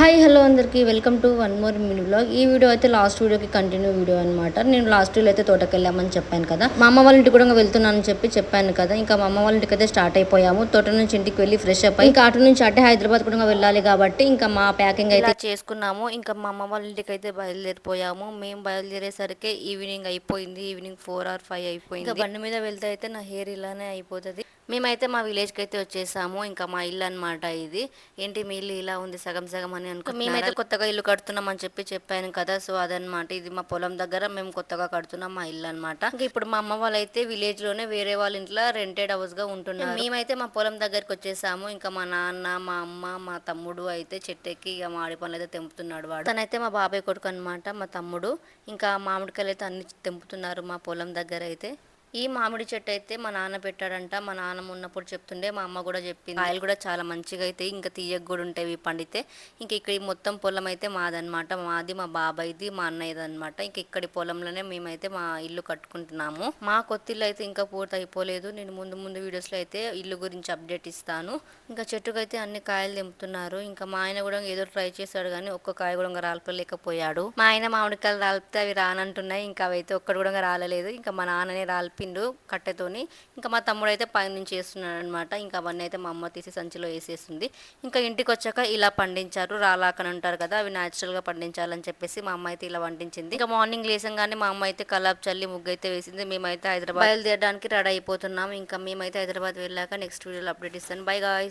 Hi hello అందరికీ welcome to one more mini blog. ఈ video అయితే లాస్ట్ వీడియోకి కంటిన్యూ వీడియో అనమాట. నేను లాస్ట్ వీడియో అయితే తోటకి వెళ్ళామని చెప్పాను కదా, మా అమ్మ వాళ్ళ ఇంటికి కూడా వెళ్తున్నానని చెప్పాను కదా. ఇంకా మా అమ్మ వాళ్ళ ఇంటికి అయితే స్టార్ట్ అయిపోయాము. తోట నుంచి ఇంటికి వెళ్ళి ఫ్రెష్ అప్ అయ్యి ఇంకా అటు నుంచి అంటే హైదరాబాద్ కూడా వెళ్ళాలి కాబట్టి ఇంకా మా ప్యాకింగ్ అయితే చేసుకున్నాము. ఇంకా మా అమ్మ వాళ్ళ ఇంటికి అయితే బయలుదేరిపోయాము. మేము బయలుదేరేసరికి ఈవినింగ్ అయిపోయింది. ఈవినింగ్ 4 or 5 అయిపోయింది. ఇంకా బండి మీద వెళ్తే అయితే నా హెయిర్ ఇలానే అయిపోతుంది. మేమైతే మా విలేజ్కి అయితే వచ్చేసాము. ఇంకా మా ఇల్లు అనమాట ఇది. ఏంటి మీ ఇల్లు ఇలా ఉంది సగం సగం అని అనుకో, మేమైతే కొత్తగా ఇల్లు కడుతున్నాం అని చెప్పాను కదా. సో అదనమాట, ఇది మా పొలం దగ్గర మేము కొత్తగా కడుతున్నాం మా ఇల్లు అనమాట. ఇంకా ఇప్పుడు మా అమ్మ వాళ్ళైతే విలేజ్ లోనే వేరే వాళ్ళ ఇంట్లో రెంటెడ్ హౌస్ గా ఉంటున్నారు. మేమైతే మా పొలం దగ్గరికి వచ్చేసాము. ఇంకా మా నాన్న, మా అమ్మ, మా తమ్ముడు అయితే చెట్టెక్కి ఇక మామిడి పనులు అయితే తెంపుతున్నాడు. వాడు తనైతే మా బాబాయ్ కొడుకు అనమాట, మా తమ్ముడు. ఇంకా మామిడికాయలు అయితే అన్ని తెంపుతున్నారు మా పొలం దగ్గర అయితే. ఈ మామిడి చెట్టు అయితే మా నాన్న పెట్టాడంట. మా నాన్నమ్మ ఉన్నప్పుడు చెప్తుండే, మా అమ్మ కూడా చెప్పింది. కాయలు కూడా చాలా మంచిగా అయితే ఇంకా తీయగా కూడా ఉంటాయి పండితే. ఇంక ఇక్కడ ఈ మొత్తం పొలం అయితే మాదనమాట. మాది, మా బాబాయ్ది, మా అన్నయ్యది అనమాట. ఇంక ఇక్కడి పొలంలోనే మేమైతే మా ఇల్లు కట్టుకుంటున్నాము. మా కొత్తిల్లు అయితే ఇంకా పూర్తి అయిపోలేదు. నేను ముందు ముందు వీడియోస్లో అయితే ఇల్లు గురించి అప్డేట్ ఇస్తాను. ఇంకా చెట్టుకైతే అన్ని కాయలు తెంపుతున్నారు. ఇంకా మా ఆయన కూడా ఏదో ట్రై చేశాడు కానీ ఒక్క కాయ కూడా రాల్పలేకపోయాడు. మా ఆయన మామిడికాయలు రాలిపితే అవి రానంటున్నాయి. ఇంకా అవైతే ఒక్కడు కూడా రాలలేదు. ఇంకా మా నాన్ననే రాలిపిండు కట్టెతోని. ఇంకా మా తమ్ముడు అయితే పైనుంచి వేస్తున్నాడు అనమాట. ఇంకా అవన్నీ అయితే మా అమ్మ తీసి సంచిలో వేసేస్తుంది. ఇంకా ఇంటికి వచ్చాక ఇలా పండించారు, రాలాకని అంటారు కదా, అవి న్యాచురల్ గా పండించాలని చెప్పేసి మా అమ్మ అయితే ఇలా వండించింది. ఇంకా మార్నింగ్ లేసంగానే మా అమ్మ అయితే కల్లాపు చల్లి ముగ్గు అయితే వేసింది. మేమైతే హైదరాబాద్ బయలుదేరడానికి రెడీ అయిపోతున్నాం. ఇంకా మేమైతే హైదరాబాద్ వెళ్ళాక నెక్స్ట్ వీడియోలో అప్డేట్ ఇస్తాను. By guys.